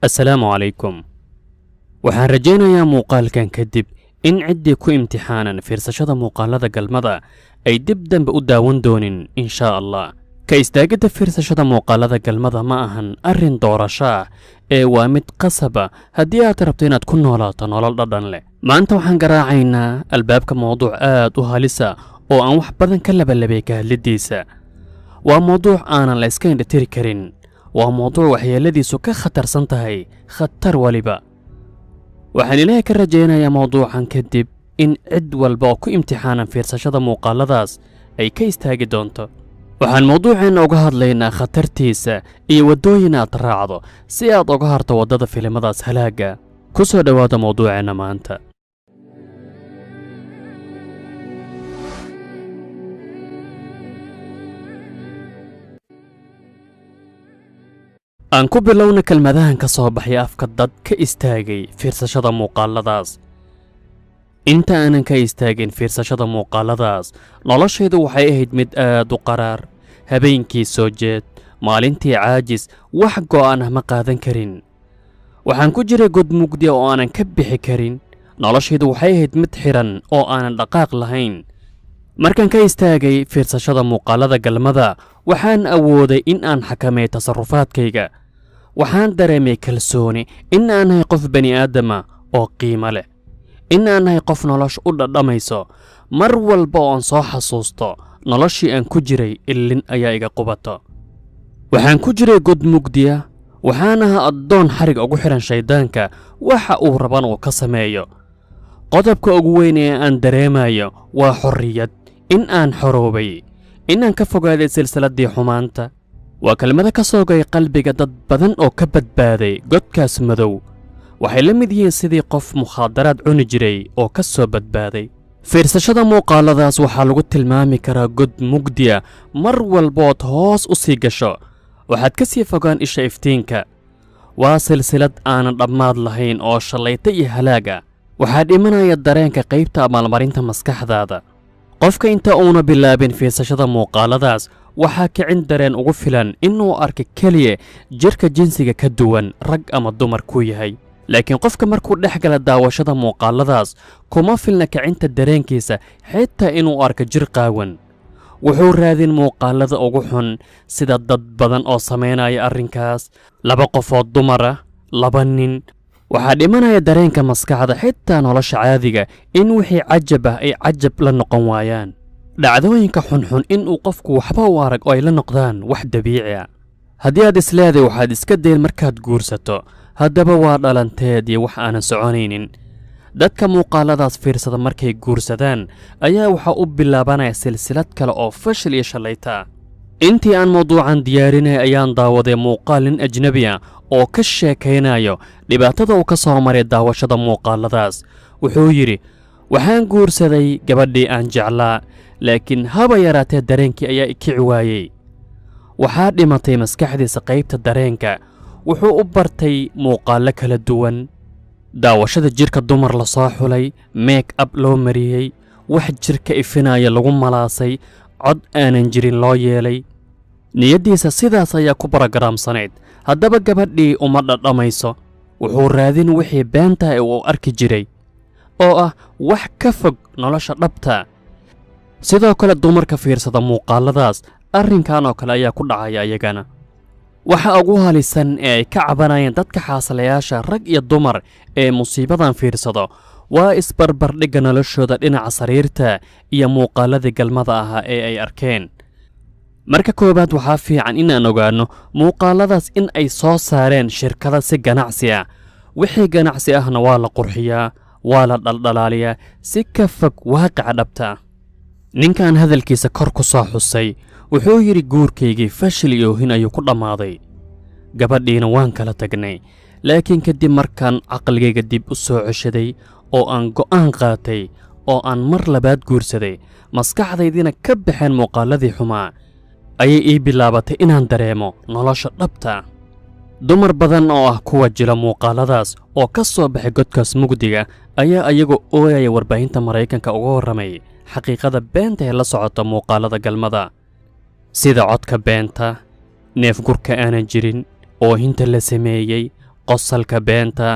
السلام عليكم. waxaan rajaynayaa muuqaalkan kadib in ciddii ku imtixaanan fiirsashada muuqaalada galmada ay dib dambe u daawan doonin insha Allah. ka istaagidda fiirsashada muuqaalada galmada ma ahan arrin doorasho ah ee waa mid qasaba haddii aad rabto inaad ku noolaato nolol dhadhan leh. maanta waxaan garaacaynaa albaabka mowduuc aad u halisa oo aan wax badan ka labalabay ka hadlidiisa. waa mowduuc aanan la iska indhatiri karin. waa mowduuc waxyeeladiisu ka khatarsan tahay khatar waliba. waxaan ilaahay ka rajaynayaa mowduucan kadib in cid walba oo ku imtixaanan fiirsashada muuqaaladaas ay ka istaagi doonto. waxaan mowduuceenna uga hadlaynaa khatartiisa iyo waddooyin aad raacdo si aad uga harto waddada filimadaas halaagga. ku soo dhowaada mowduuceenna maanta. aan ku bilowna kelmadahan ka soo baxay afka dad ka istaagay fiirsashada muuqaaladaas. inta aanan ka istaagin fiirsashada muuqaaladaas noloshaydu waxay ahayd mid aad u qaraar. habeenkii soo jeed, maalintii caajis, wax go'aan ah ma qaadan karin. waxaan ku jiray god mugdi oo aanan ka bixi karin. noloshaydu waxay ahayd mid xiran oo aanan dhaqaaq lahayn. markaan ka istaagay fiirsashada muuqaalada galmada waxaan awooday in aan xakameeyo tasarrufaadkayga. waxaan dareemay kalsooni in aan nahay qof bani'aadama oo qiimo leh, in aan nahay qof nolosha u dhadhamayso. mar walba oo aan soo xasuusto noloshii aan ku jiray illin ayaa iga qubato. waxaan ku jiray god mugdiya, waxaan ahaa addoon xarig ugu xidhan shayddaanka waxa uu raban uu ka sameeyo. qodobka ugu weyn ee aan dareemayo waa xorriyad, in aan xoroobay, in aan ka fogaaday silsiladdii xumaanta. waa kelmado ka soogay qalbiga dad badan oo ka badbaaday godkaas madow. waxay la mid yihiin sidii qof mukhaadaraad cuni jiray oo ka soo badbaaday. fiirsashada muuqaaladaas waxaa lagu tilmaami karaa god mugdiya. mar walbood hoos u sii gasho waxaad ka sii fogaan isha iftiinka. waa silsilad aanan dhammaad lahayn oo shallayta iyo halaaga. waxaa dhimanaya dareenka qaybta abaalmarinta maskaxdaada. qofka inta uuna bilaabin fiirsashada muuqaaladaas waxaa kicin dareen ugu filan inuu arka keliya jirka jinsiga ka duwan rag ama dumar ku yahay. laakiin qofka markuu dhex gala daawashada muuqaaladaas kuma filna kicinta dareenkiisa xitaa inuu arko jir qaawan. wuxuu raadin muuqaalada ugu xun sida dad badan oo samaynaya arrinkaas. 2 qofood dumar ah, 2 nin. waxaa dhimanaya dareenka maskaxda xitaa nolosha caadiga in wixii cajab ah ay cajab la noqon waayaan. dhacdooyinka xunxun inuu qofku waxba u arag oo ay la noqdaan wax dabiici ah. haddii aad isleeday waxaad iska dayn markaad guursato, haddaba waa dhalanteed iyo wax aanan soconaynin. dadka muuqaaladaas fiirsada markay guursadaan ayaa waxaa u bilaabanaya silsilad kale oo fashil iyo shallayta ah. intii aan mawduucan diyaarinay ayaan daawaday muuqaal nin ajnabi ah oo ka sheekaynayo dhibaatada uu ka soo maray daawashada muuqaaladaas. wuxuu yidhi, waxaan guursaday gabadhii aan jeclaa, laakiin haba yaraatee dareenkii ayaa ikici waayey. waxaa dhimatay maskaxdiisa qaybta dareenka. wuxuu u bartay muuqaallo kala duwan. daawashada jirka dumar la soo xulay, meek ab loo mariyey, wax jirka ifinaya lagu malaasay, cod aanan jirin loo yeelay. niyaddiisa sidaas ayaa ku barogaraamsanayd. haddaba gabadhii uma dhadhamayso. wuxuu raadin wixii beenta ee uu arki jiray oo ah wax ka fog nolosha dhabta. sidoo kale dumarka fiirsada muuqaaladaas arrinkan oo kale ayaa ku dhacaya iyagana. waxa ugu halisan ee ay ka cabanayeen dadka xaasilayaasha rag iyo dumar ee musiibadan fiirsado waa isbarbardhigga noloshooda dhinaca sariirta iyo muuqaaladii galmada ahaa ee ay arkeen. marka koowaad waxaa fiican inaan ogaanno muuqaaladaas in ay soo saareen shirkada si ganacsi ah. wixii ganacsi ahna waa la qurxiyaa, waa la dhaldhalaaliyaa si ka fog waaqica dhabta. ninkan hadalkiisa kor ku soo xusay wuxuu yidhi, guurkaygii fashil iyo oohin ayuu ku dhammaaday. gabadhiina waan kala tagnay, laakiin kadib markaan caqligayga dib u soo ceshaday oo aan go'aan qaatay oo aan mar labaad guursaday, maskaxdaydiina ka baxeen muuqaaladii xumaa, ayay ii bilaabatay inaan dareemo nolosha dhabta. dumar badan oo ah kuwa jila muuqaaladaas oo ka soo baxay godkaas mugdiga ayaa ayagoo ooyaya warbaahinta Maraykanka uga warramay xaqiiqada beenta ee la socota muuqaalada galmada, sida codka beenta, neef gurka aanan jirin, oohinta la sameeyey, qosalka beenta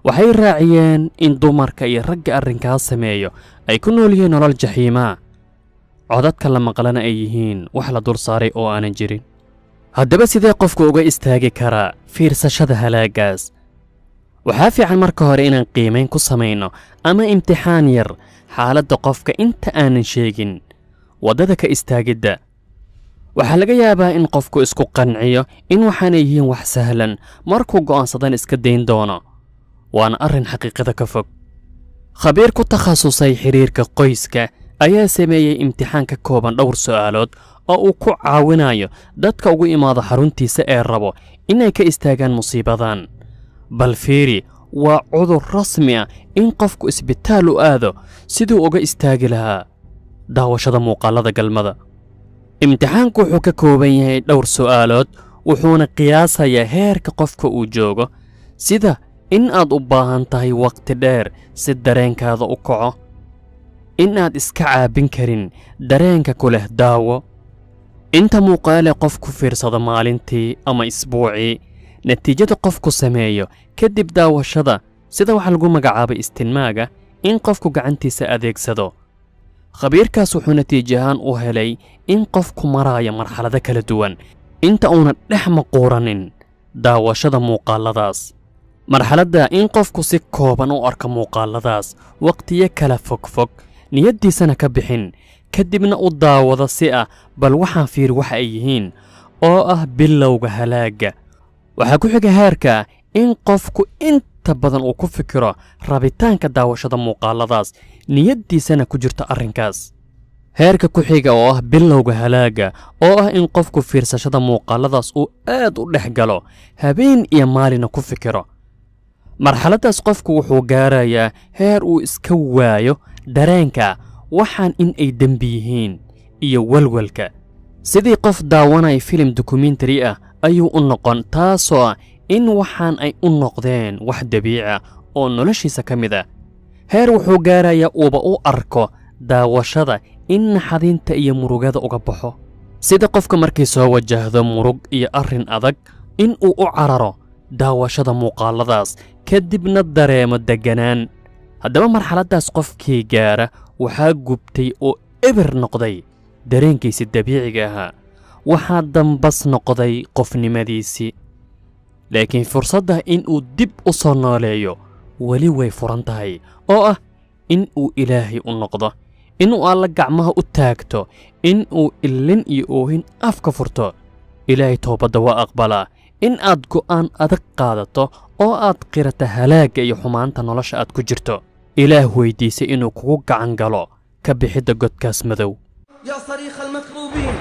waxay raaciyeen in dumarka iyo ragga arrinkaas sameeyo ay ku nool yihiin nolol jaxiima codadka la maqlana ay yihiin wax la dul saaray oo aanan jirin haddaba sidee qofku uga istaagi karaa fiirsashada halaagaas waxaa fiican marka hore inaan qiimayn ku samayno ama imtixaan yar xaaladda qofka inta aanan sheegin waddada ka istaagidda waxaa laga yaabaa in qofku isku qanciyo in waxaanay yihiin wax sahlan markuu go'aansadan iska dayn doono waana arrin xaqiiqada ka fog khabiir ku takhasusay xiriirka qoyska ayaa sameeyey imtixaan ka kooban dhowr su'aalood oo uu ku caawinayo dadka ugu imaada xaruntiisa ee rabo inay ka istaagaan musiibadan bal fiiri waa cudur rasmi ah in qofku isbitaal u aado siduu uga istaagi lahaa daawashada muuqaalada galmada imtixaanku wuxuu ka kooban yahay dhowr su'aalood wuxuuna qiyaasayaa heerka qofka uu joogo sida in aad u baahan tahay waqti dheer si dareenkaada u kaco in aad iska caabin karin dareenka ku leh daawo inta muuqaale qofku fiirsado maalintii ama isbuucii natiijada qofku sameeyo kadib daawashada sida waxa lagu magacaabay istinmaaga in qofku gacantiisa adeegsado khabiirkaas wuxuu natiijo ahaan u helay in qofku maraayo marxalado kala duwan inta uuna dhex maquuranin daawashada muuqaaladaas marxaladda in qofku si kooban u arko muuqaaladaas waqtiyo kala fogfog niyaddiisana ka bixin kadibna u daawado si ah bal waxaan fiiri waxa ay yihiin oo ah bilowga halaagga waxaa ku xiga heerka in qofku inta badan uu ku fikiro rabitaanka daawashada muuqaaladaas niyaddiisana ku jirto arrinkaas heerka ku xiga oo ah bilowga halaagga oo ah in qofku fiirsashada muuqaaladaas uu aad u dhex galo habeen iyo maalina ku fikiro marxaladdaas qofku wuxuu gaarayaa heer uu iska waayo dareenka waxaan in ay dembi yihiin iyo walwalka sidii qof daawanaya filim dokumentari ah ayuu u noqon taasoo ah in waxaan ay u noqdeen wax dabiica oo noloshiisa ka mid ah heer wuxuu gaarayaa uuba u arko daawashada in naxadinta iyo murugada uga baxo sida qofka markii soo wajahdo murug iyo arrin adag in uu u cararo daawashada muuqaaladaas kadibna dareemo degganaan haddaba marxaladdaas qofkii gaara waxaa gubtay oo eber noqday dareenkiisii dabiiciga ahaa waxaa dambas noqday qofnimadiisii laakiin fursadda in uu dib u soo nooleeyo weli way furan tahay oo ah in uu ilaahay u noqdo inuu alla gacmaha u taagto in uu illin iyo oohin afka furto ilaahay toobadda waa aqbalaa in aad go'aan adag qaadato oo aad qirata halaagga iyo xumaanta nolosha aad ku jirto ilaah weydiisay inuu kugu gacan galo ka bixidda godkaas madow يا صريخ المكروبين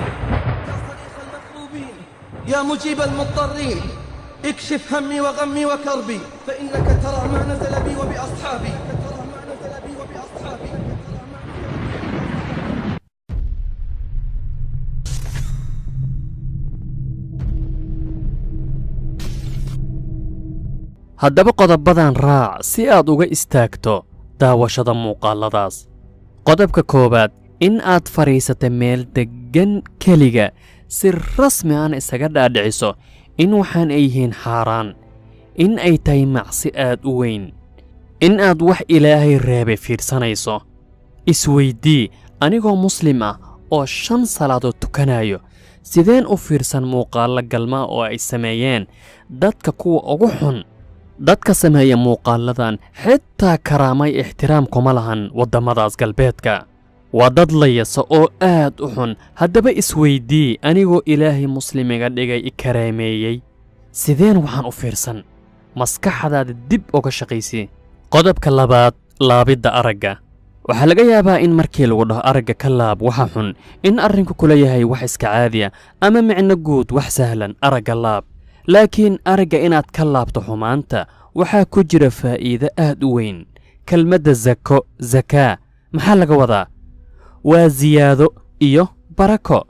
يا صريخ المكروبين يا مجيب المضطرين اكشف همي وغمي وكربي فإنك ترى ما نزل بي وبأصحابي ترى ما نزل بي وبأصحابي haddaba qodobadan raac si aad uga istaagto daawashada muuqaaladaas qodobka koowaad in aad fadhiisata meel deggan keliga si rasmi aan isaga dhaadhiciso in waxaan ay yihiin xaaraan in ay tahay macsi aad u weyn in aad wax ilaahay reebay fiirsanayso isweydii anigoo muslim ah oo 5 salaadood tukanayo sideen u fiirsan muuqaallo galmaa oo ay sameeyeen dadka kuwa ugu xun dadka sameeya muuqaaladan xitaa karaamay ixtiraam kuma lahan waddamadaas galbeedka waa dad layasa oo aad u xun haddaba isweydii anigoo ilaahay muslimiga dhigay i karaameeyey sideen waxaan u fiirsan maskaxdaada dib uga shaqaysii qodobka labaad laabidda aragga waxaa laga yaabaa in markii lagu dhaho aragga ka laab waxa xun in arrinku kula yahay wax iska caadiya ama micno guud wax sahlan aragga laab laakiin aragga inaad ka laabto xumaanta waxaa ku jira faa'iido aad u weyn kelmadda zakaa maxaa laga wadaa waa ziyaado iyo barako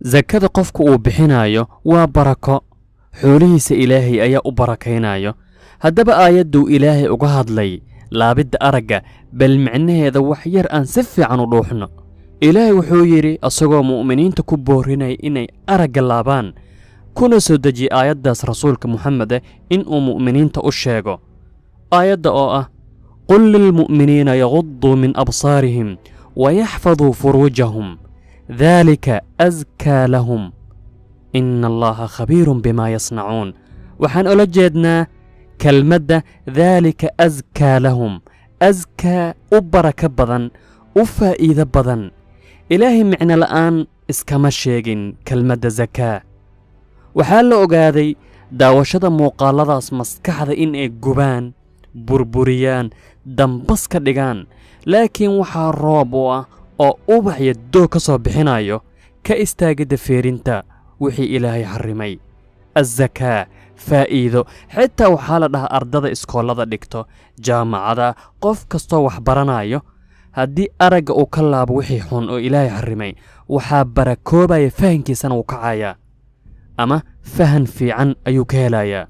zakada qofku uu bixinayo waa barako xoolihiisa ilaahay ayaa u barakaynayo haddaba aayadduu ilaahay uga hadlay laabidda aragga bal micnaheeda wax yar aan si fiican u dhuuxno ilaahay wuxuu yidhi asagoo mu'miniinta ku boorinaya inay aragga laabaan kuna soo dejiye aayaddaas rasuulka muxamede inuu mu'miniinta u sheego aayadda oo ah qul lilmu'miniina yagudduu min absaarihim wayaxfaduu furuujahum daalika askaa lahum ina allaha khabiirun bimaa yasnacuun waxaan ola jeednaa kelmadda daalika askaa lahum askaa u baraka badan u faa'iido badan ilaahay micno la'aan iskama sheegin kelmadda zakaa waxaa la ogaaday daawashada muuqaalladaas maskaxda in ay gubaan burburiyaan dambas ka dhigaan laakiin waxaa roob u ah oo ubax iyo doog ka soo bixinayo ka istaagidda feerinta wixii ilaahay xarrimay azakaa faa'iido xitaa waxaa la dhahaa ardada iskoollada dhigto jaamacada qof kastoo wax baranayo haddii aragga uu ka laabo wixii xun oo ilaahay xarrimay waxaa barakoobaya fahankiisana wuu kacayaa ama fahan fiican ayuu ka helayaa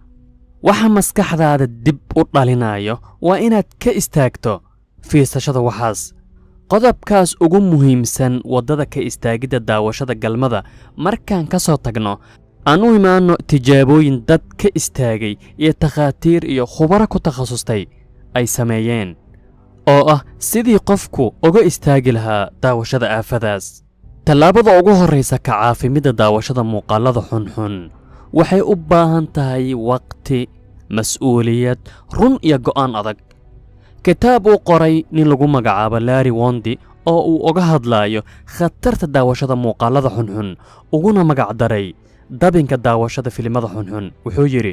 waxa maskaxdaada dib u dhalinayo waa inaad ka istaagto fiirsashada waxaas qodobkaas ugu muhiimsan waddada ka istaagidda daawashada galmada markaan ka soo tagno aan u imaanno tijaabooyin dad ka istaagay iyo takhaatiir iyo khubaro ku takhasustay ay sameeyeen oo ah sidii qofku uga istaagi lahaa daawashada aafadaas tallaabada ugu horraysa ka caafimidda daawashada muuqaallada xunxun waxay u baahan tahay waqti mas'uuliyad run iyo go'aan adag kitaab uu qoray nin lagu magacaabo Larry Wondi oo uu uga hadlaayo khatarta daawashada muuqaallada xunxun uguna magacdaray dabinka daawashada filimada xunxun wuxuu yidhi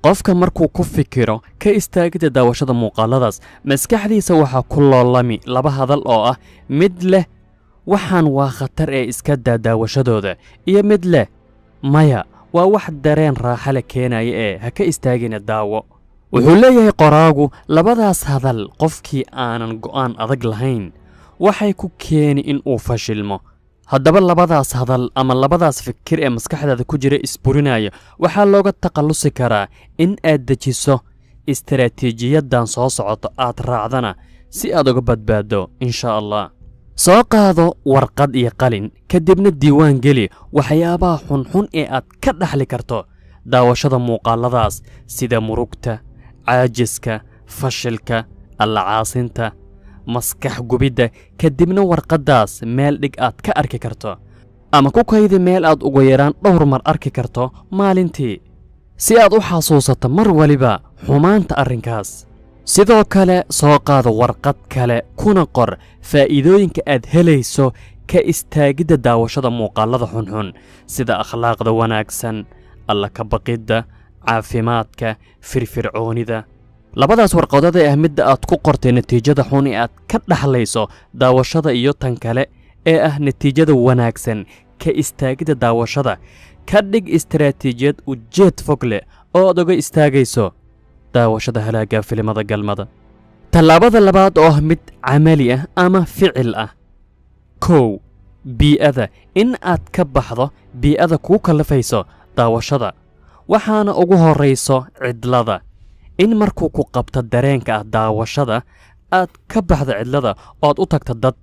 qofka markuu ku fikiro ka istaagidda daawashada muuqaalladaas maskaxdiisa waxaa ku loolami laba hadal oo ah mid leh waxaan waa khatar ee iska daa daawashadooda iyo mid leh maya waa wax dareen raaxa la keenaya ee ha ka istaagina daawo wuxuu leeyahay qoraagu labadaas hadal qofkii aanan go'aan adag lahayn waxay ku keeni in uu fashilmo haddaba labadaas hadal ama labadaas fikir ee maskaxdaada ku jira isburinaya waxaa looga takhallusi karaa in aad dejiso istaraatiijiyaddan soo socoto aad raacdana si aad uga badbaaddo insha allah soo qaado warqad iyo qalin kadibna diiwaan geli waxyaabaha xunxun ee aad ka dhaxli karto daawashada muuqaalladaas sida murugta caajiska fashilka allacaasinta maskax gubidda kadibna warqaddaas meel dhig aad ka arki karto ama ku kaydi meel aad ugu yaraan dhowr mar arki karto maalintii si aad u xasuusato mar waliba xumaanta arrinkaas sidoo kale soo qaado warqad kale kuna qor faa'iidooyinka aad helayso ka istaagidda daawashada muuqaallada xunxun sida akhlaaqda wanaagsan alla ka baqidda caafimaadka firfircoonida labadaas warqadood ee ah midda aad ku qortay natiijada xun ee aad ka dhaxlayso daawashada iyo tan kale ee ah natiijada wanaagsan ka istaagidda daawashada ka dhig istaraatiijiyad ujeed fog leh oo aad uga istaagayso daawashada halaagga filimada galmada tallaabada labaad oo ah mid camali ah ama ficil ah kow bii'ada in aad ka baxdo bii'ada kuu kallafayso daawashada waxaana ugu horrayso cidlada in markuu ku qabto dareenka ah daawashada aad ka baxdo cidlada oo aad u tagto dad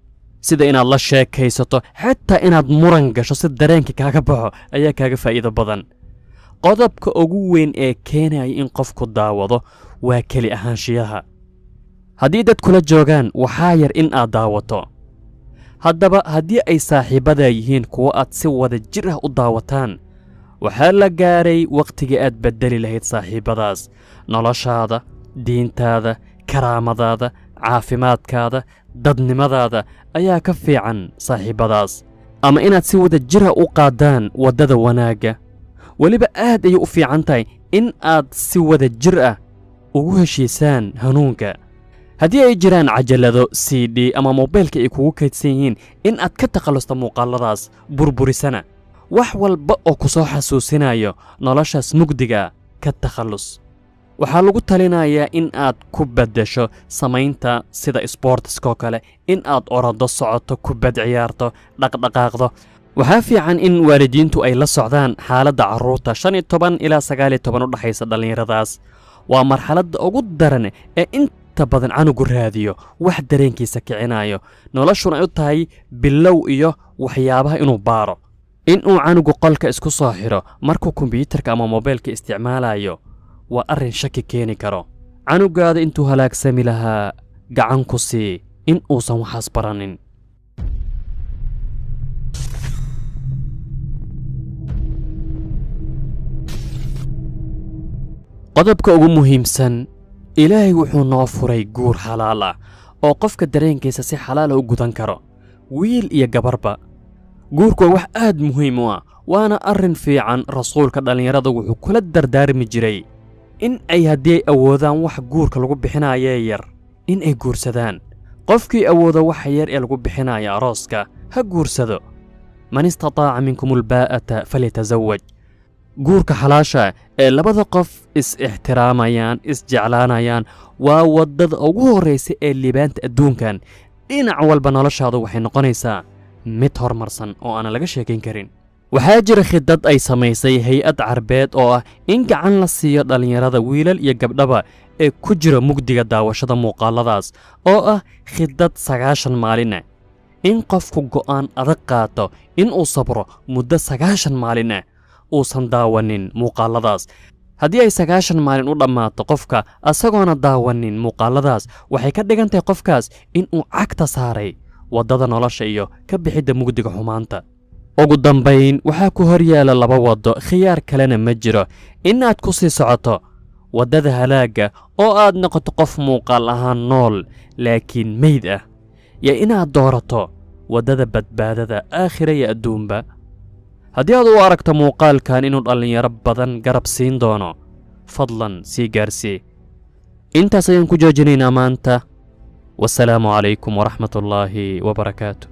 sida inaad la sheekaysato xitaa inaad muran gasho si dareenka kaaga baxo ayaa kaaga faa'iido badan qodobka ugu weyn ee keenaya in qofku daawado waa keli ahaanshiyaha haddii dad kula joogaan waxaa yar in aad daawato haddaba haddii ay saaxiibadaa yihiin kuwo aad si wada jir ah u daawataan waxaa la gaaray wakhtigii aad beddeli lahayd saaxiibbadaas noloshaada diintaada karaamadaada caafimaadkaada dadnimadaada ayaa ka fiican saaxiibbadaas ama inaad si wada jira u qaadaan waddada wanaagga weliba aad ayay u fiican tahay in aad si wada jir ah ugu heshiisaan hanuunka haddii ay jiraan cajalado c d ama moobeelka ay kugu kaydsan yihiin in aad ka takhallusta muuqaalladaas burburisana wax walba oo ku soo xasuusinayo noloshaas mugdiga ka takhallus waxaa lagu talinayaa in aad ku beddesho samaynta sida isboortiskoo kale in aad orado socoto kubad ciyaarto dhaqdhaqaaqdo waxaa fiican in waalidiintu ay la socdaan xaaladda carruurta 15 ilaa 19 u dhaxaysa dhallinyaradaas waa marxaladda ugu daran ee inta badan canugu raadiyo wax dareenkiisa kicinayo noloshuna ay u tahay bilow iyo waxyaabaha inuu baaro inuu canugu qolka isku soo xiro markuu kombiyuutarka ama moobeelka isticmaalayo waa arrin shaki keeni karo. canugaada intuu halaagsami lahaa gacan ku sii in uusan waxaas baranin. qodobka ugu muhiimsan, ilaahay wuxuu noo furay guur xalaal ah oo qofka dareenkiisa si xalaal ah u gudan karo, wiil iyo gabarba. guurku waa wax aad muhiim u ah, waana arrin fiican. rasuulka dhallinyarada wuxuu kula dardaarmi jiray in ay haddii ay awoodaan wax guurka lagu bixinayee yar in ay guursadaan. qofkii awooda waxa yar ee lagu bixinaya arooska ha guursado. man istataaca minkum albaa'ata falyatazawaj. guurka xalaasha ee labada qof is-ixtiraamayaan, is-jeclaanayaan waa waddada ugu horraysa ee liibaanta adduunkan. dhinac walba noloshaadu waxay noqonaysaa mid horumarsan oo aanan laga sheekayn karin. waxaa jira khidad ay samaysay hay-ad carbeed oo ah in gacan la siiyo dhallinyarada, wiilal iyo gabdhaba ee ku jira mugdiga daawashada muuqaaladaas, oo ah khidad 90 maalina. in qofku go'aan adag qaato inuu sabro muddo 90 maalina uusan daawanin muuqaaladaas. haddii ay 90 maalin u dhammaato qofka asagoona daawanin muuqaaladaas, waxay ka dhigan tahay qofkaas inuu cagta saaray waddada nolosha iyo ka bixidda mugdiga xumaanta. ugu dambayn, waxaa ku hor yaala 2 waddo, khiyaar kalena ma jiro. inaad ku sii socoto waddada halaagga oo aad noqoto qof muuqaal ahaan nool laakiin meyd ah, iyo inaad doorato waddada badbaadada aakhira iyo adduunba. haddii aad u aragto muuqaalkan inuu dhallinyaro badan garab siin doono, fadlan sii gaarsii. intaas ayaan ku joojinaynaa maanta. wasalaamu calaykum waraxmatullaahi wabarakaatu.